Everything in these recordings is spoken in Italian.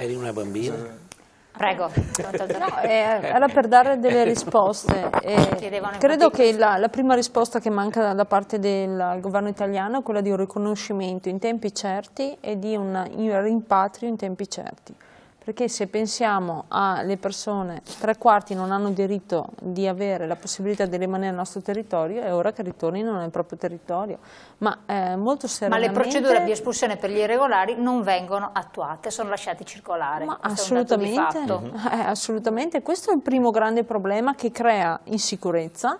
Eri una bambina? Prego. No, era per dare delle risposte. Credo che la prima risposta che manca da parte del governo italiano è quella di un riconoscimento in tempi certi e di un rimpatrio in tempi certi. Perché se pensiamo alle persone, 3/4 non hanno diritto di avere la possibilità di rimanere nel nostro territorio, è ora che ritornino nel proprio territorio. Ma molto seriamente... Ma le procedure di espulsione per gli irregolari non vengono attuate, sono lasciati circolare. Ma assolutamente, assolutamente. Questo è il primo grande problema che crea insicurezza,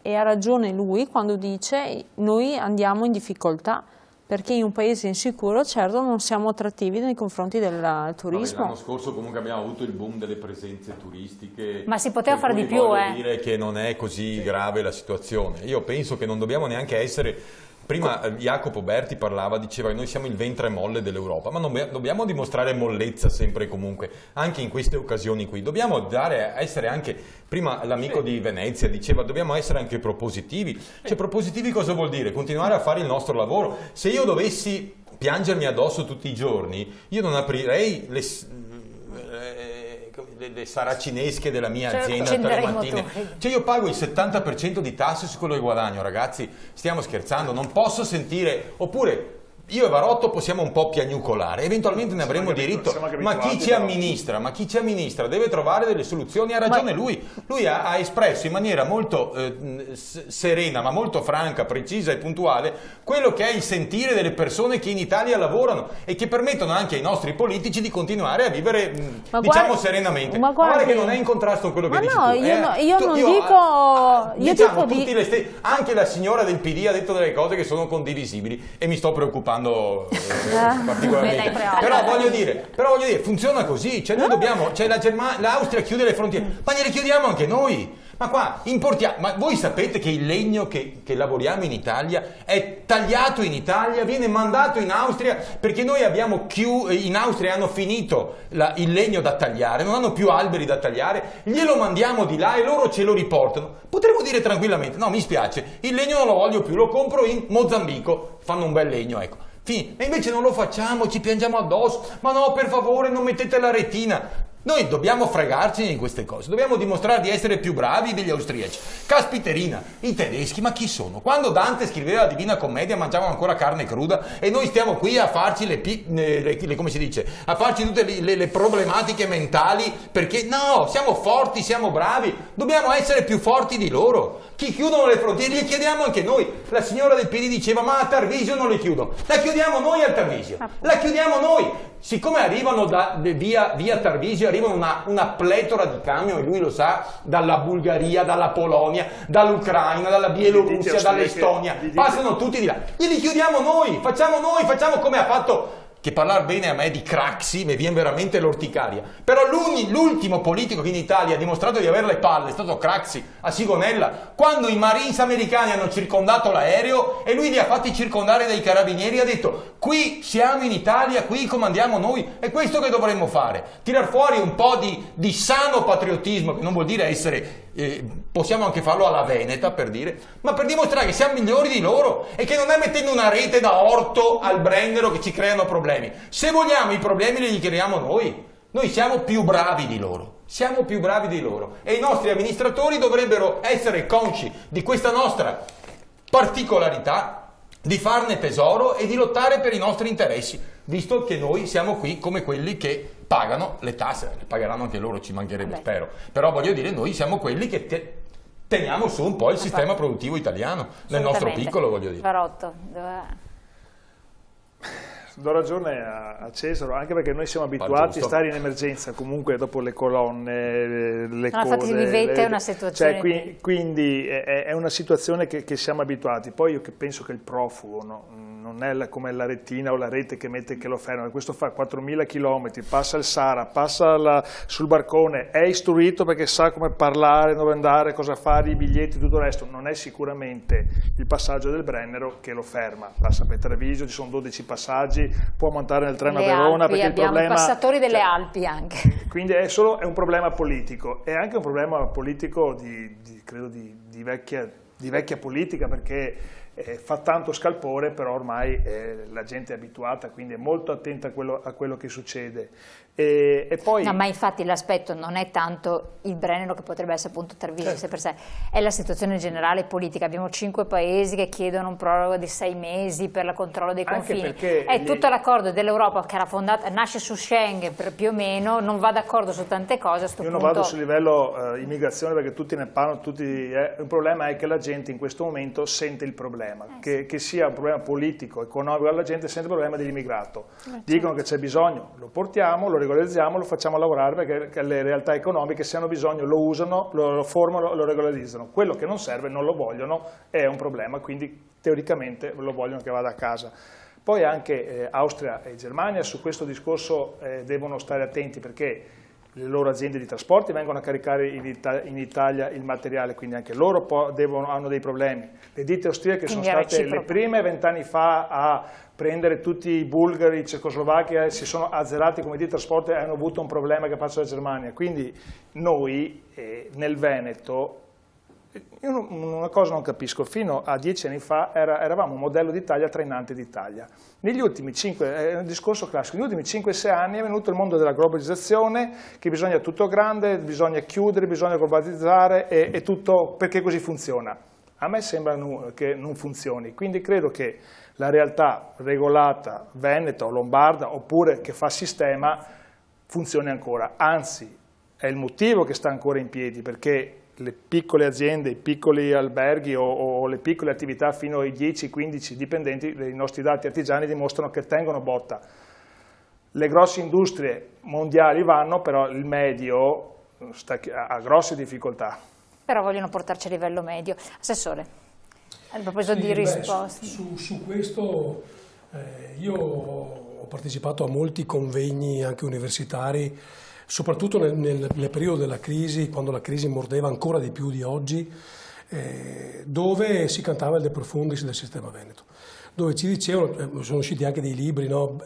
e ha ragione lui quando dice noi andiamo in difficoltà. Perché in un paese insicuro certo non siamo attrattivi nei confronti del turismo. L'anno scorso comunque abbiamo avuto il boom delle presenze turistiche. Ma si poteva fare di più, voglio dire che non è così grave la situazione. Io penso che non dobbiamo neanche essere... Prima Jacopo Berti diceva che noi siamo il ventre molle dell'Europa, ma non dobbiamo dimostrare mollezza sempre e comunque, anche in queste occasioni qui. Dobbiamo essere anche, prima l'amico di Venezia diceva, dobbiamo essere anche propositivi. Cioè, propositivi cosa vuol dire? Continuare a fare il nostro lavoro. Se io dovessi piangermi addosso tutti i giorni, io non aprirei le saracinesche della mia azienda per le mattine. Cioè io pago il 70% di tasse su quello che guadagno, ragazzi, stiamo scherzando, non posso sentire, oppure io e Varotto possiamo un po' piagnucolare, eventualmente ne avremo diritto, ma chi ci amministra deve trovare delle soluzioni, ha ragione lui ha espresso in maniera molto serena, ma molto franca, precisa e puntuale, quello che è il sentire delle persone che in Italia lavorano e che permettono anche ai nostri politici di continuare a vivere, diciamo, serenamente. Ma guarda che non è in contrasto con quello che dici tu. Io non dico... Diciamo, anche la signora del PD ha detto delle cose che sono condivisibili e mi sto preoccupando particolarmente. Però voglio dire, funziona così, cioè noi dobbiamo, cioè l'Austria chiude le frontiere, ma gliele chiudiamo anche noi. Ma qua importiamo, ma voi sapete che il legno che lavoriamo in Italia è tagliato in Italia, viene mandato in Austria, perché noi abbiamo in Austria hanno finito il legno da tagliare, non hanno più alberi da tagliare, glielo mandiamo di là e loro ce lo riportano. Potremmo dire tranquillamente, no, mi spiace, il legno non lo voglio più, lo compro in Mozambico, fanno un bel legno, ecco. E invece non lo facciamo, ci piangiamo addosso, ma no, per favore non mettete la retina. Noi dobbiamo fregarci di queste cose, dobbiamo dimostrare di essere più bravi degli austriaci. Caspiterina, i tedeschi, ma chi sono? Quando Dante scriveva la Divina Commedia mangiavano ancora carne cruda e noi stiamo qui a farci come si dice, a farci tutte le problematiche mentali, perché no, siamo forti, siamo bravi, dobbiamo essere più forti di loro. Chi chiudono le frontiere, le chiediamo anche noi. La signora del PD diceva, ma a Tarvisio non le chiudono. La chiudiamo noi a Tarvisio, la chiudiamo noi. Siccome arrivano via Tarvisio, arrivano una pletora di camion, e lui lo sa, dalla Bulgaria, dalla Polonia, dall'Ucraina, dalla Bielorussia, dall'Estonia, passano tutti di là. Glieli chiudiamo noi, facciamo come ha fatto... Che parlare bene a me di Craxi mi viene veramente l'orticaria. Però l'ultimo politico che in Italia ha dimostrato di avere le palle è stato Craxi a Sigonella, quando i Marines americani hanno circondato l'aereo e lui li ha fatti circondare dai carabinieri e ha detto: qui siamo in Italia, qui comandiamo noi. È questo che dovremmo fare, tirar fuori un po' di sano patriottismo, che non vuol dire essere... possiamo anche farlo alla Veneta, per dire, ma per dimostrare che siamo migliori di loro e che non è mettendo una rete da orto al Brennero che ci creano problemi. Se vogliamo i problemi li creiamo noi siamo più bravi di loro, e i nostri amministratori dovrebbero essere consci di questa nostra particolarità, di farne tesoro e di lottare per i nostri interessi, visto che noi siamo qui come quelli che pagano le tasse, le pagheranno anche loro, ci mancherebbe, spero, però voglio dire, noi siamo quelli che teniamo su un po' il sistema produttivo italiano, nel nostro piccolo, voglio dire. Varotto, do ragione a Cesaro, anche perché noi siamo abituati a stare in emergenza comunque dopo le colonne, le cose. Infatti vivete una situazione... Cioè, quindi è una situazione che siamo abituati. Poi io penso che il profugo non è come la retina o la rete che lo ferma, questo fa 4.000 km, passa il Sahara, passa sul barcone, è istruito perché sa come parlare, dove andare, cosa fare, i biglietti, tutto il resto. Non è sicuramente il passaggio del Brennero che lo ferma, passa per Treviso, ci sono 12 passaggi, può montare nel treno a Verona, Alpi, perché il problema... i passatori delle Alpi anche. Quindi è un problema politico, è anche un problema politico credo di vecchia politica, perché fa tanto scalpore, però ormai la gente è abituata, quindi è molto attenta a quello che succede. E poi... No, ma infatti l'aspetto non è tanto il Brennero, che potrebbe essere appunto Tarvisio sé per sé, è la situazione generale politica. Abbiamo 5 paesi che chiedono un proroga di 6 mesi per il controllo dei confini. È tutto l'accordo dell'Europa che era fondata, nasce su Schengen più o meno, non va d'accordo su tante cose a sto punto. Io non vado sul livello immigrazione, perché tutti ne parlano, il problema è che la gente in questo momento sente il problema, che sia un problema politico, economico, la gente sente il problema dell'immigrato. Dicono che c'è bisogno, lo portiamo, lo regolarizziamo, lo facciamo lavorare, perché le realtà economiche, se hanno bisogno, lo usano, lo formano, lo regolarizzano. Quello che non serve, non lo vogliono, è un problema, quindi teoricamente lo vogliono che vada a casa. Poi anche Austria e Germania su questo discorso devono stare attenti, perché le loro aziende di trasporti vengono a caricare in Italia il materiale, quindi anche loro hanno dei problemi. Le ditte austriache sono state le prime 20 anni fa a prendere tutti i bulgari, Cecoslovacchia, si sono azzerati come ditte trasporti e hanno avuto un problema che passa dalla Germania. Quindi noi nel Veneto, io una cosa non capisco, fino a 10 anni fa eravamo un modello d'Italia trainante d'Italia. Negli ultimi 5, è un discorso classico, negli ultimi 5-6 anni è venuto il mondo della globalizzazione, che bisogna tutto grande, bisogna chiudere, bisogna globalizzare e tutto, perché così funziona. A me sembra che non funzioni, quindi credo che la realtà regolata veneta o lombarda, oppure che fa sistema, funzioni ancora. Anzi, è il motivo che sta ancora in piedi, perché le piccole aziende, i piccoli alberghi o le piccole attività fino ai 10-15 dipendenti, i nostri dati artigiani dimostrano che tengono botta. Le grosse industrie mondiali vanno, però il medio ha grosse difficoltà. Però vogliono portarci a livello medio. Assessore, a proposito di risposte. Su questo io ho partecipato a molti convegni anche universitari, soprattutto nel periodo della crisi, quando la crisi mordeva ancora di più di oggi, dove si cantava il De Profundis del sistema veneto, dove ci dicevano, sono usciti anche dei libri, no?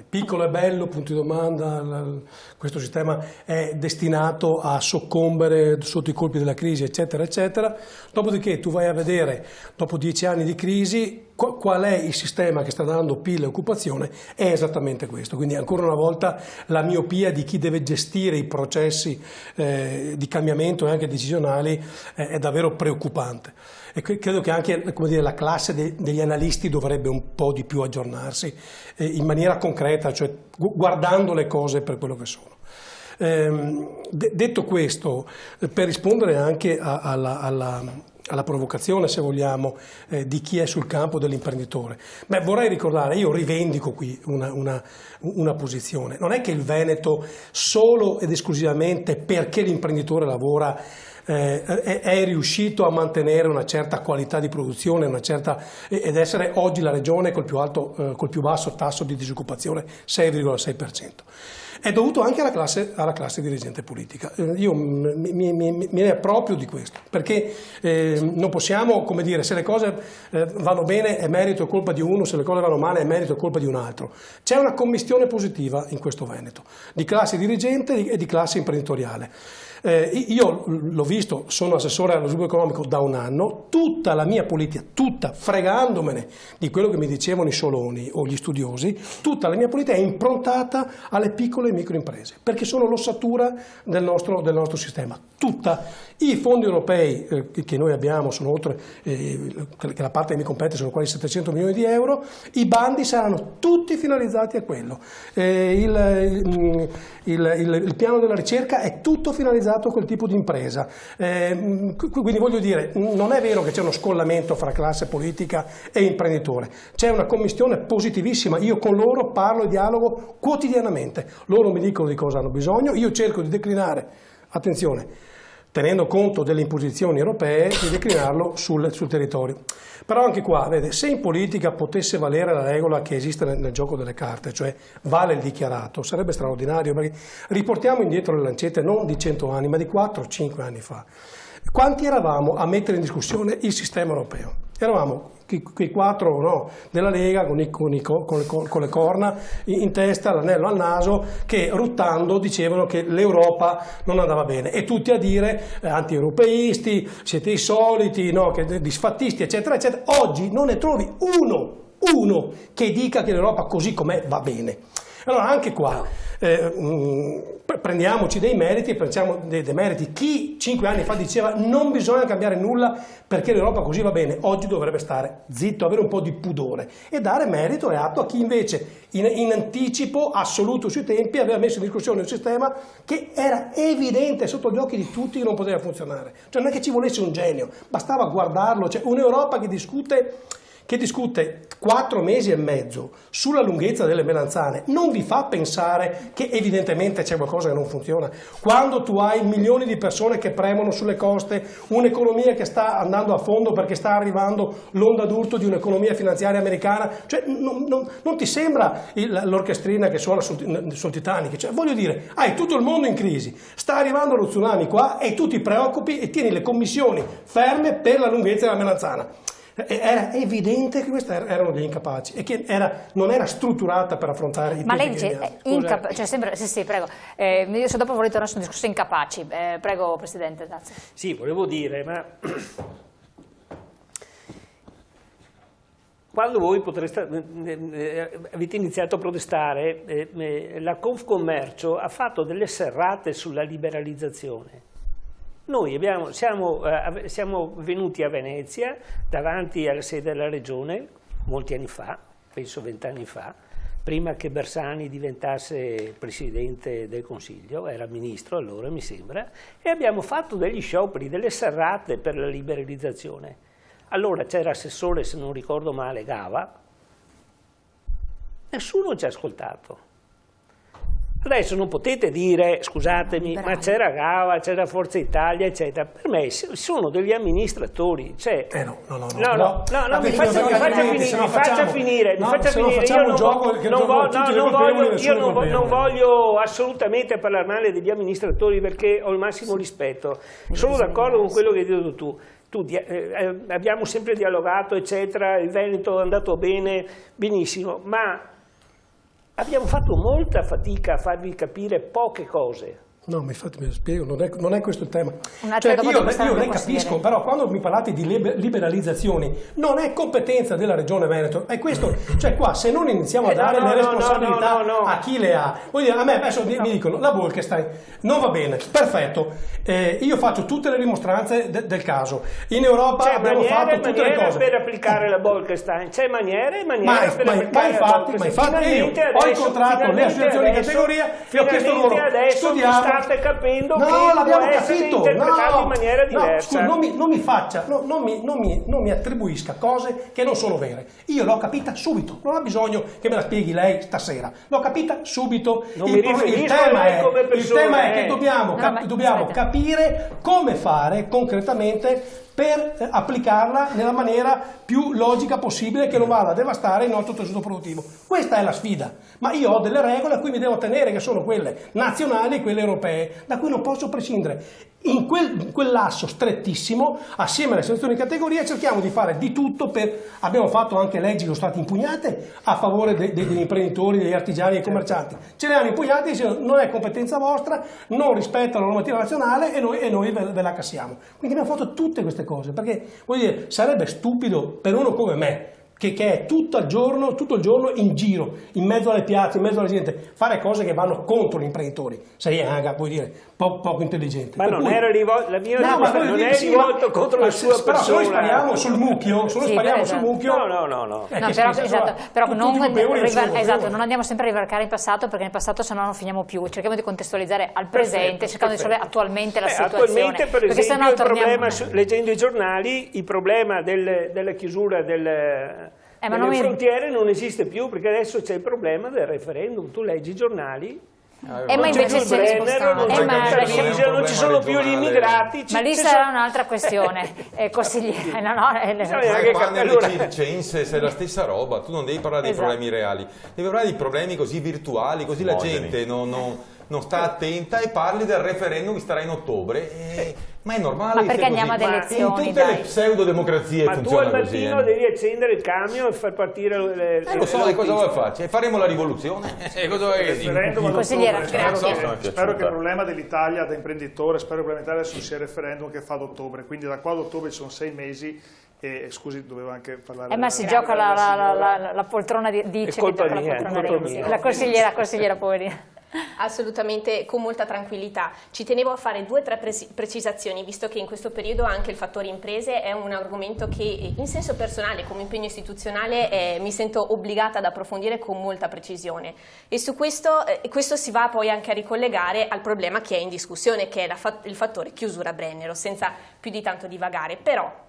Piccolo e bello, punto di domanda, questo sistema è destinato a soccombere sotto i colpi della crisi, eccetera, eccetera. Dopodiché tu vai a vedere, dopo 10 anni di crisi, qual è il sistema che sta dando PIL e occupazione, è esattamente questo. Quindi ancora una volta la miopia di chi deve gestire i processi di cambiamento e anche decisionali è davvero preoccupante. E credo che anche, come dire, la classe degli analisti dovrebbe un po' di più aggiornarsi in maniera concreta, cioè guardando le cose per quello che sono. Detto questo, per rispondere anche alla provocazione, se vogliamo, di chi è sul campo dell'imprenditore, vorrei ricordare, io rivendico qui una posizione, non è che il Veneto solo ed esclusivamente perché l'imprenditore lavora è riuscito a mantenere una certa qualità di produzione, ed essere oggi la regione col più basso tasso di disoccupazione, 6,6%. È dovuto anche alla classe dirigente politica. Io me ne approprio di questo, perché non possiamo, come dire, se le cose vanno bene è merito e colpa di uno, se le cose vanno male è merito e colpa di un altro. C'è una commistione positiva in questo Veneto, di classe dirigente e di classe imprenditoriale. Io l'ho visto, sono assessore allo sviluppo economico da un anno, tutta la mia politica, tutta, fregandomene di quello che mi dicevano i soloni o gli studiosi, tutta la mia politica è improntata alle piccole e microimprese, perché sono l'ossatura del nostro sistema, tutta. I fondi europei che noi abbiamo sono oltre, che la parte che mi compete sono quasi 700 milioni di euro, i bandi saranno tutti finalizzati a quello, il piano della ricerca è tutto finalizzato a quel tipo di impresa, quindi voglio dire, non è vero che c'è uno scollamento fra classe politica e imprenditore, c'è una commistione positivissima, io con loro parlo e dialogo quotidianamente, loro mi dicono di cosa hanno bisogno, io cerco di declinare, attenzione, tenendo conto delle imposizioni europee, di declinarlo sul territorio. Però anche qua, vede, se in politica potesse valere la regola che esiste nel gioco delle carte, cioè vale il dichiarato, sarebbe straordinario, perché riportiamo indietro le lancette non di 100 anni, ma di 4-5 anni fa. Quanti eravamo a mettere in discussione il sistema europeo? Eravamo quei 4 no, della Lega con le corna in testa, l'anello al naso, che ruttando dicevano che l'Europa non andava bene, e tutti a dire anti-europeisti, siete i soliti, no, disfattisti, eccetera, eccetera. Oggi non ne trovi uno che dica che l'Europa così com'è va bene. Allora anche qua prendiamoci dei meriti e prendiamo dei demeriti. Chi 5 anni fa diceva non bisogna cambiare nulla perché l'Europa così va bene, oggi dovrebbe stare zitto, avere un po' di pudore e dare merito e atto a chi invece in anticipo assoluto sui tempi aveva messo in discussione un sistema che era evidente sotto gli occhi di tutti che non poteva funzionare. Cioè non è che ci volesse un genio, bastava guardarlo. Cioè un'Europa che discute 4 mesi e mezzo sulla lunghezza delle melanzane non vi fa pensare che evidentemente c'è qualcosa che non funziona? Quando tu hai milioni di persone che premono sulle coste, un'economia che sta andando a fondo perché sta arrivando l'onda d'urto di un'economia finanziaria americana, cioè non ti sembra l'orchestrina che suona sul Titanic? Cioè, voglio dire, hai tutto il mondo in crisi, sta arrivando lo tsunami qua e tu ti preoccupi e tieni le commissioni ferme per la lunghezza della melanzana. Era evidente che questi erano degli incapaci e che non era strutturata per affrontare i problemi. Ma lei dice cioè sembra, sì, prego. Se dopo vorrei tornare su un discorso incapaci. Prego, Presidente, grazie. Sì, volevo dire, ma quando voi avete iniziato a protestare, la Confcommercio ha fatto delle serrate sulla liberalizzazione. Noi siamo venuti a Venezia davanti alla sede della Regione molti anni fa, penso 20 anni fa, prima che Bersani diventasse Presidente del Consiglio, era Ministro allora mi sembra, e abbiamo fatto degli scioperi, delle serrate per la liberalizzazione. Allora c'era assessore, se non ricordo male, Gava, nessuno ci ha ascoltato. Adesso non potete dire, scusatemi, ma c'era Gava, c'era Forza Italia, eccetera. Per me sono degli amministratori. Cioè, mi faccia finire. Io non voglio assolutamente parlare male degli amministratori perché ho il massimo rispetto. Sono d'accordo con quello che hai detto tu. Abbiamo sempre dialogato, eccetera, il Veneto è andato bene, benissimo, ma abbiamo fatto molta fatica a farvi capire poche cose. No, ma infatti me lo spiego, non è questo il tema. Cioè, io ne capisco, però quando mi parlate di liberalizzazioni non è competenza della Regione Veneto, è questo, cioè qua se non iniziamo a dare le responsabilità a chi le ha, vuol dire, a me adesso mi dicono la Bolkestein non va bene, perfetto, io faccio tutte le dimostranze del caso, in Europa abbiamo fatto tutte le cose. Per applicare la Bolkestein, c'è maniere per applicare la Bolkestein. Ma infatti io ho incontrato le associazioni di categoria e ho chiesto loro, studiamo. State capendo che può essere interpretato in maniera diversa. Non mi attribuisca cose che non sono vere. Io l'ho capita subito, non ha bisogno che me la spieghi lei stasera. L'ho capita subito. Il tema è che dobbiamo capire come fare concretamente per applicarla nella maniera più logica possibile che non vada a devastare il nostro tessuto produttivo. Questa è la sfida, ma io ho delle regole a cui mi devo tenere, che sono quelle nazionali e quelle europee, da cui non posso prescindere. In quell'asso strettissimo, assieme alle associazioni di categoria, cerchiamo di fare di tutto abbiamo fatto anche leggi che sono state impugnate a favore degli imprenditori, degli artigiani e dei commercianti. Ce le hanno impugnate dicendo non è competenza vostra, non rispetta la normativa nazionale e noi ve la cassiamo. Quindi abbiamo fatto tutte queste cose, perché voglio dire, sarebbe stupido per uno come me, che è tutto il giorno in giro, in mezzo alle piazze, in mezzo alla gente, fare cose che vanno contro gli imprenditori. Sei vuoi dire, poco intelligente. Ma non era rivolto, la mia risposta non è rivolto contro la sua persona. Però se noi spariamo sul mucchio, No. Però non andiamo sempre a rivarcare il passato, perché nel passato se no non finiamo più. Cerchiamo di contestualizzare al presente, cercando di risolvere attualmente la situazione. Attualmente, per esempio, il problema, leggendo i giornali, il problema della chiusura delle frontiere non esiste più, perché adesso c'è il problema del referendum. Tu leggi i giornali, ma invece non ci sono più gli immigrati. Ma lì sarà un'altra questione, consigliere. C'è è la stessa roba, tu non devi parlare dei problemi reali, devi parlare di problemi così virtuali, così la gente non sta attenta e parli del referendum che starà in ottobre Ma è normale. Ma perché andiamo ad elezioni? In tutte le pseudodemocrazie funziona così. Ma tu al mattino devi accendere il camion e far partire le lo so, cosa vuoi farci? Faremo la rivoluzione? Cosa vuoi che spero che il problema dell'Italia da imprenditore, spero che il problema dell'Italia sia il referendum che fa ad ottobre, quindi da qua ad ottobre ci sono 6 mesi. E scusi, dovevo anche parlare. Ma si gioca la poltrona di la consigliera poverina. Assolutamente, con molta tranquillità. Ci tenevo a fare 2 o 3 precisazioni, visto che in questo periodo anche il fattore imprese è un argomento che in senso personale, come impegno istituzionale, mi sento obbligata ad approfondire con molta precisione. E su questo si va poi anche a ricollegare al problema che è in discussione, che è il fattore chiusura Brennero, senza più di tanto divagare. Però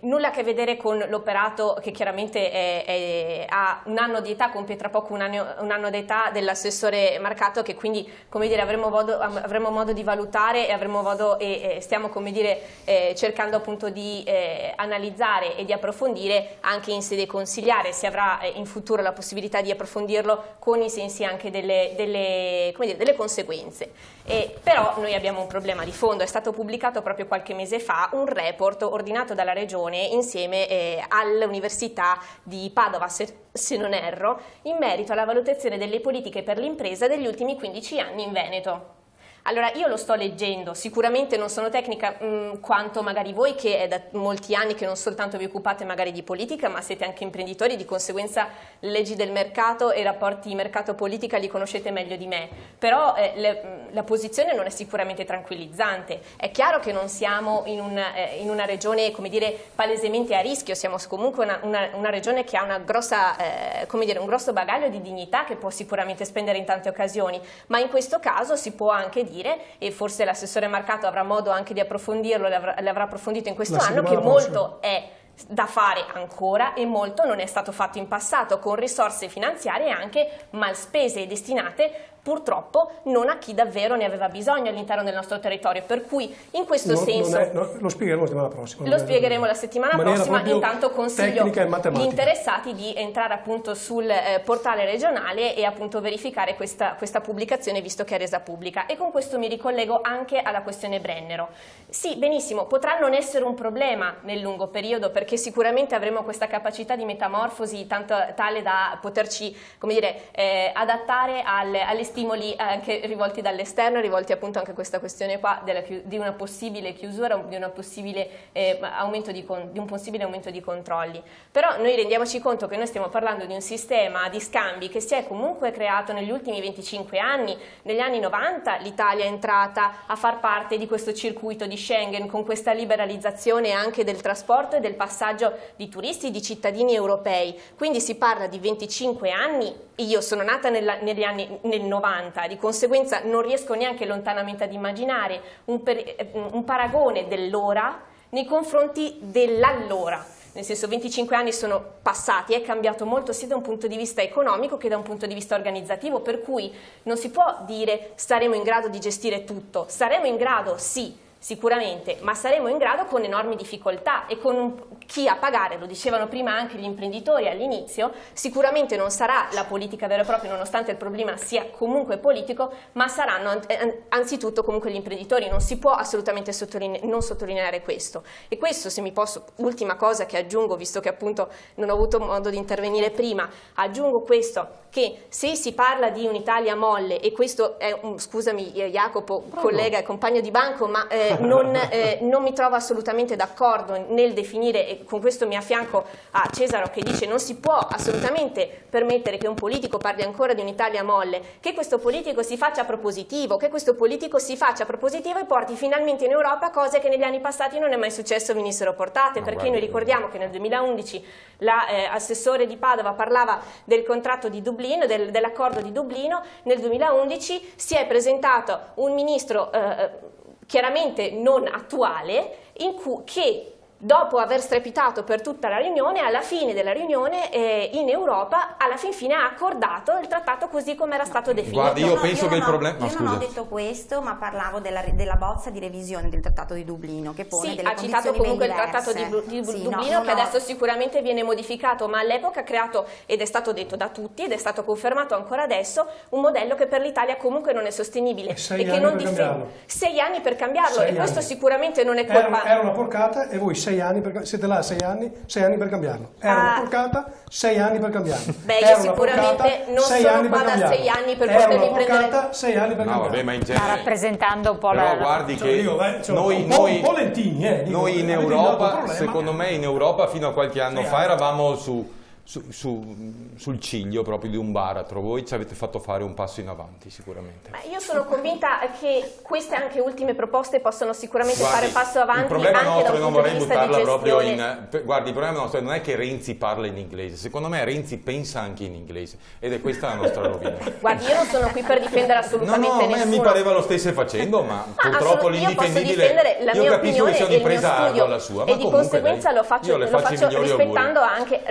nulla a che vedere con l'operato che chiaramente ha un anno di età, compie tra poco un anno di età dell'assessore Marcato, che quindi, come dire, avremo modo di valutare e avremo modo e stiamo, come dire, cercando appunto di analizzare e di approfondire anche in sede consigliare. Si avrà in futuro la possibilità di approfondirlo con i sensi anche delle conseguenze. Però noi abbiamo un problema di fondo. È stato pubblicato proprio qualche mese fa un report ordinato dalla Regione insieme all'Università di Padova, se non erro, in merito alla valutazione delle politiche per l'impresa degli ultimi 15 anni in Veneto. Allora, io lo sto leggendo, sicuramente non sono tecnica quanto magari voi, che è da molti anni che non soltanto vi occupate magari di politica, ma siete anche imprenditori, di conseguenza le leggi del mercato e i rapporti mercato-politica li conoscete meglio di me. Però la posizione non è sicuramente tranquillizzante. È chiaro che non siamo in una regione, come dire, palesemente a rischio, siamo comunque una regione che ha una grossa, come dire, un grosso bagaglio di dignità che può sicuramente spendere in tante occasioni, ma in questo caso si può anche e forse l'assessore Marcato avrà modo anche di approfondirlo, l'avrà approfondito in questo anno, che molto è da fare ancora e molto non è stato fatto in passato, con risorse finanziarie anche mal spese e destinate purtroppo non a chi davvero ne aveva bisogno all'interno del nostro territorio, per cui in questo senso lo spiegheremo la settimana prossima. Lo spiegheremo la settimana prossima, intanto consiglio gli interessati di entrare appunto sul portale regionale e appunto verificare questa pubblicazione, visto che è resa pubblica. E con questo mi ricollego anche alla questione Brennero. Sì, benissimo, potrà non essere un problema nel lungo periodo, perché sicuramente avremo questa capacità di metamorfosi tale da poterci, come dire, adattare alle stimoli anche rivolti dall'esterno, rivolti appunto anche a questa questione qua di una possibile chiusura, di un possibile aumento di controlli. Però noi rendiamoci conto che noi stiamo parlando di un sistema di scambi che si è comunque creato negli ultimi 25 anni. Negli anni 90 l'Italia è entrata a far parte di questo circuito di Schengen, con questa liberalizzazione anche del trasporto e del passaggio di turisti, di cittadini europei. Quindi si parla di 25 anni. Io sono nata nel 90, di conseguenza non riesco neanche lontanamente ad immaginare un paragone dell'ora nei confronti dell'allora. Nel senso, 25 anni sono passati, è cambiato molto sia da un punto di vista economico che da un punto di vista organizzativo, per cui non si può dire saremo in grado di gestire tutto. Saremo in grado, sì, sicuramente, ma saremo in grado con enormi difficoltà e con chi a pagare, lo dicevano prima anche gli imprenditori all'inizio, sicuramente non sarà la politica vera e propria, nonostante il problema sia comunque politico, ma saranno anzitutto comunque gli imprenditori. Non si può assolutamente non sottolineare questo. E questo, se mi posso, ultima cosa che aggiungo, visto che appunto non ho avuto modo di intervenire prima, aggiungo questo, che se si parla di un'Italia molle, e questo è scusami Jacopo, collega e compagno di banco, ma non mi trovo assolutamente d'accordo nel definire, e con questo mi affianco a Cesaro che dice non si può assolutamente permettere che un politico parli ancora di un'Italia molle, che questo politico si faccia propositivo, e porti finalmente in Europa cose che negli anni passati non è mai successo venissero portate, perché noi ricordiamo che nel 2011 l'assessore di Padova parlava del contratto di Dublino, dell'accordo di Dublino. Nel 2011 si è presentato un ministro chiaramente non attuale, che dopo aver strepitato per tutta la riunione, alla fine della riunione in Europa alla fin fine ha accordato il trattato così come era stato definito. Guardi, io penso che il problema... Io non ho detto questo, ma parlavo della bozza di revisione del Trattato di Dublino, che pone delle condizioni ben diverse. Ha citato comunque il Trattato di Dublino, che adesso sicuramente viene modificato, ma all'epoca ha creato, ed è stato detto da tutti, ed è stato confermato ancora adesso, un modello che per l'Italia comunque non è sostenibile. E che non 6 anni per cambiarlo, e questo sicuramente non è colpa... Era una porcata e voi 6 anni, siete là 6 anni per cambiarlo. Era una porcata, 6 anni per cambiarlo. Beh, io sicuramente non sono qua da 6 anni per potermi prendere... 6 anni per cambiarlo. Vabbè, ma in genere... Sta rappresentando un po' Però guardi che noi in Europa, secondo me in Europa fino a qualche anno fa eravamo sul ciglio proprio di un baratro. Voi ci avete fatto fare un passo in avanti sicuramente. Io sono convinta che queste anche ultime proposte possono sicuramente fare passo avanti. Il problema anche nostro, da un non punto vorrei di vista buttarla di proprio gestione. guardi, il problema nostro non è che Renzi parla in inglese, secondo me Renzi pensa anche in inglese ed è questa la nostra rovina. Guardi, io non sono qui per difendere assolutamente nessuno. Mi pareva lo stesse facendo, ma purtroppo l'indifendibile, io capisco che sia un'impresa ardua la sua, e di conseguenza lo faccio rispettando anche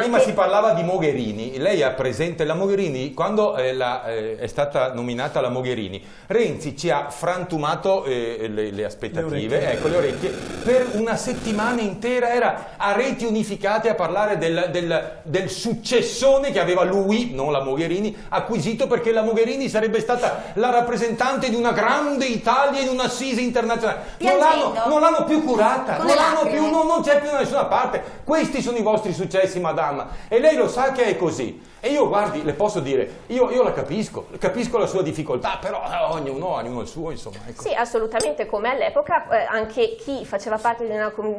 prima si parlava di Mogherini. Lei ha presente la Mogherini? Quando è stata nominata la Mogherini, Renzi ci ha frantumato le aspettative, ecco, le orecchie, per una settimana intera era a reti unificate a parlare del successone che aveva lui, non la Mogherini, acquisito, perché la Mogherini sarebbe stata la rappresentante di una grande Italia in un'assise internazionale. Non l'hanno più curata, non c'è più da nessuna parte. Questi sono i vostri successi, madama, e lei lo sa che è così. E io, guardi, le posso dire, io la capisco la sua difficoltà, però ognuno il suo, insomma. Ecco. Sì, assolutamente, come all'epoca anche chi faceva parte di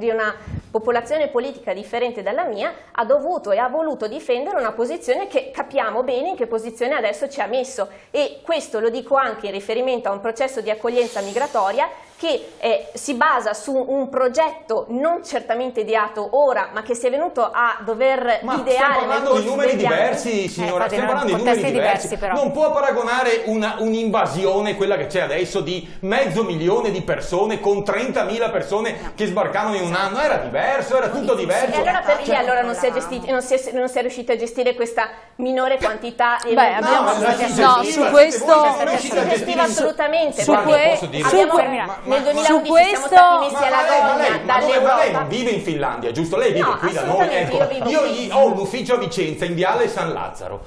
una popolazione politica differente dalla mia ha dovuto e ha voluto difendere una posizione che capiamo bene in che posizione adesso ci ha messo, e questo lo dico anche in riferimento a un processo di accoglienza migratoria che si basa su un progetto non certamente ideato ora, ma che si è venuto a dover ideare. Stiamo parlando di numeri diversi, signora, stiamo parlando di numeri diversi. Non può paragonare un'invasione, quella che c'è adesso, di 500.000 di persone con 30.000 persone che sbarcano in un anno. Era diverso, era tutto diverso. E allora perché allora non si è riusciti a gestire questa minore quantità? Su questo si gestiva assolutamente. Nel 2011 siamo stati messi alla gogna dall'Europa. Ma lei non vive in Finlandia, giusto? Lei vive qui da noi. Ecco, io ho un ufficio a Vicenza, in Viale San Lazzaro.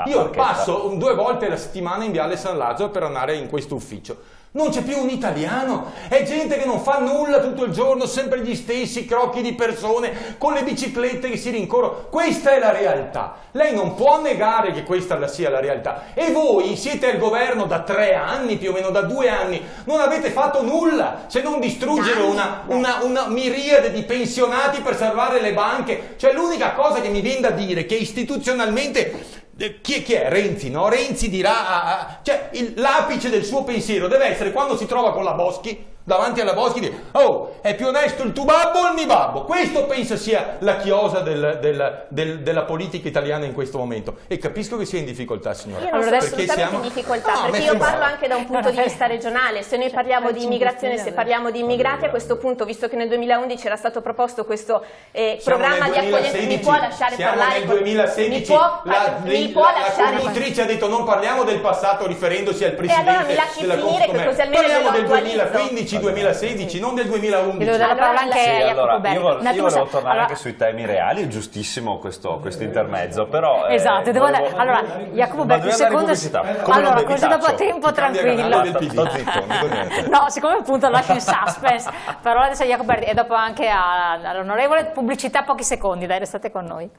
Io passo 2 volte la settimana in Viale San Lazzaro per andare in questo ufficio. Non c'è più un italiano, è gente che non fa nulla tutto il giorno, sempre gli stessi crocchi di persone con le biciclette che si rincorrono. Questa è la realtà. Lei non può negare che questa sia la realtà. E voi siete al governo da 3 anni, più o meno da 2 anni, non avete fatto nulla se non distruggere una miriade di pensionati per salvare le banche. Cioè l'unica cosa che mi viene da dire è che istituzionalmente... Chi è? Renzi, no? Renzi dirà, cioè l'apice del suo pensiero deve essere quando si trova con la Boschi, davanti alla Boschi, dire: oh, è più onesto il tuo babbo o il mio babbo? Questo penso sia la chiosa della politica italiana in questo momento, e capisco che sia in difficoltà, signora. Io non sono assolutamente in difficoltà, perché io parlo anche da un punto di vista regionale. Se noi parliamo di immigrazione, se parliamo di immigrati, a questo punto, visto che nel 2011 era stato proposto questo programma di accoglienza, mi può lasciare parlare? Siamo nel 2016, la conduttrice ha detto non parliamo del passato riferendosi al presidente allora mi lasci della finire, che così almeno parliamo del 2015-2016, non del 2011. Io volevo tornare anche sui temi reali, è giustissimo questo intermezzo, però esatto, allora Jacopo Berti, secondo allora così dopo tempo tranquillo. Sto zitto, non dico niente. No, siccome appunto lascio in suspense, parola adesso a Jacopo Berti e dopo anche all'onorevole, pubblicità, pochi secondi, dai, restate con noi.